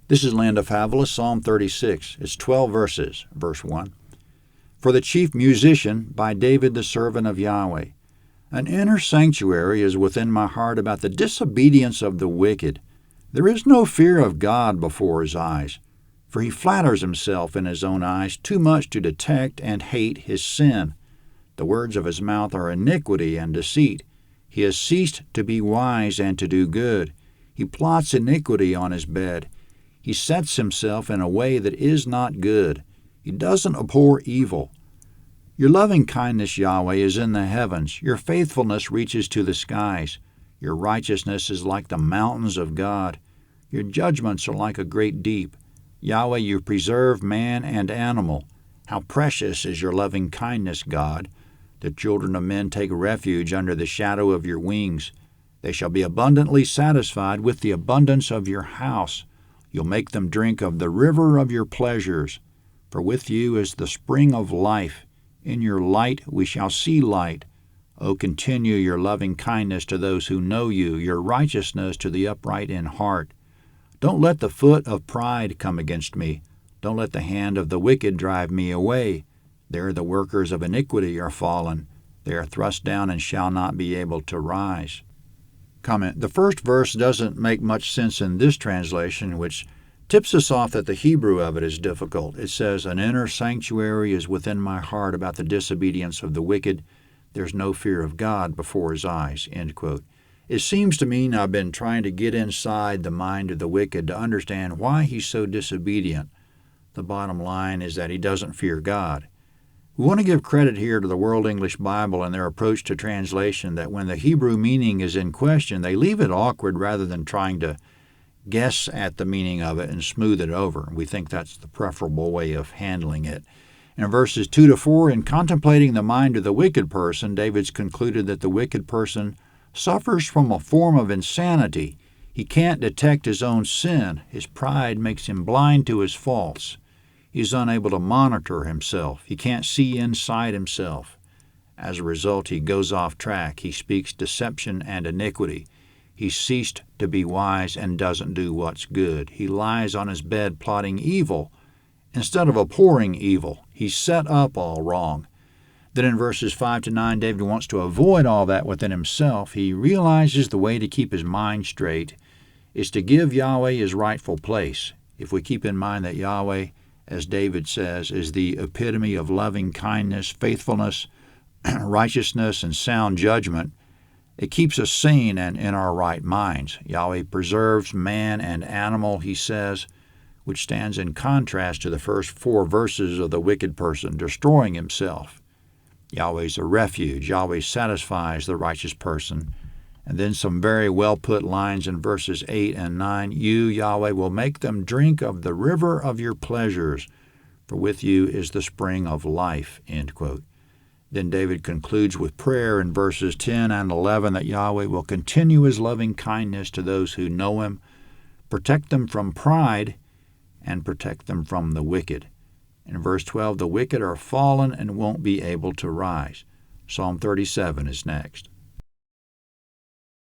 This is Land of Havilah, Psalm 36. It's 12 verses. Verse 1. For the chief musician, by David the servant of Yahweh. An inner sanctuary is within my heart about the disobedience of the wicked. There is no fear of God before his eyes, for he flatters himself in his own eyes too much to detect and hate his sin. The words of his mouth are iniquity and deceit. He has ceased to be wise and to do good. He plots iniquity on his bed. He sets himself in a way that is not good. He doesn't abhor evil. Your loving kindness, Yahweh, is in the heavens. Your faithfulness reaches to the skies. Your righteousness is like the mountains of God. Your judgments are like a great deep. Yahweh, you preserve man and animal. How precious is your loving kindness, God. The children of men take refuge under the shadow of your wings. They shall be abundantly satisfied with the abundance of your house. You'll make them drink of the river of your pleasures. For with you is the spring of life. In your light we shall see light. O continue your loving kindness to those who know you, your righteousness to the upright in heart. Don't let the foot of pride come against me. Don't let the hand of the wicked drive me away. There the workers of iniquity are fallen. They are thrust down and shall not be able to rise. Comment. The first verse doesn't make much sense in this translation, which tips us off that the Hebrew of it is difficult. It says, an inner sanctuary is within my heart about the disobedience of the wicked. There's no fear of God before his eyes. End quote. It seems to mean I've been trying to get inside the mind of the wicked to understand why he's so disobedient. The bottom line is that he doesn't fear God. We want to give credit here to the World English Bible and their approach to translation, that when the Hebrew meaning is in question, they leave it awkward rather than trying to guess at the meaning of it and smooth it over. We think that's the preferable way of handling it. In verses 2 to 4, in contemplating the mind of the wicked person, David's concluded that the wicked person suffers from a form of insanity. He can't detect his own sin. His pride makes him blind to his faults. He's unable to monitor himself. He can't see inside himself. As a result, he goes off track. He speaks deception and iniquity. He's ceased to be wise and doesn't do what's good. He lies on his bed plotting evil instead of abhorring evil. He's set up all wrong. Then in verses 5 to 9, David wants to avoid all that within himself. He realizes the way to keep his mind straight is to give Yahweh his rightful place. If we keep in mind that Yahweh, as David says, is the epitome of loving kindness, faithfulness, righteousness, and sound judgment, it keeps us sane and in our right minds. Yahweh preserves man and animal, he says, which stands in contrast to the first 4 verses of the wicked person destroying himself. Yahweh's a refuge. Yahweh satisfies the righteous person. And then some very well-put lines in verses 8 and 9. You, Yahweh, will make them drink of the river of your pleasures, for with you is the spring of life. End quote. Then David concludes with prayer in verses 10 and 11 that Yahweh will continue his loving kindness to those who know him, protect them from pride, and protect them from the wicked. In verse 12, the wicked are fallen and won't be able to rise. Psalm 37 is next.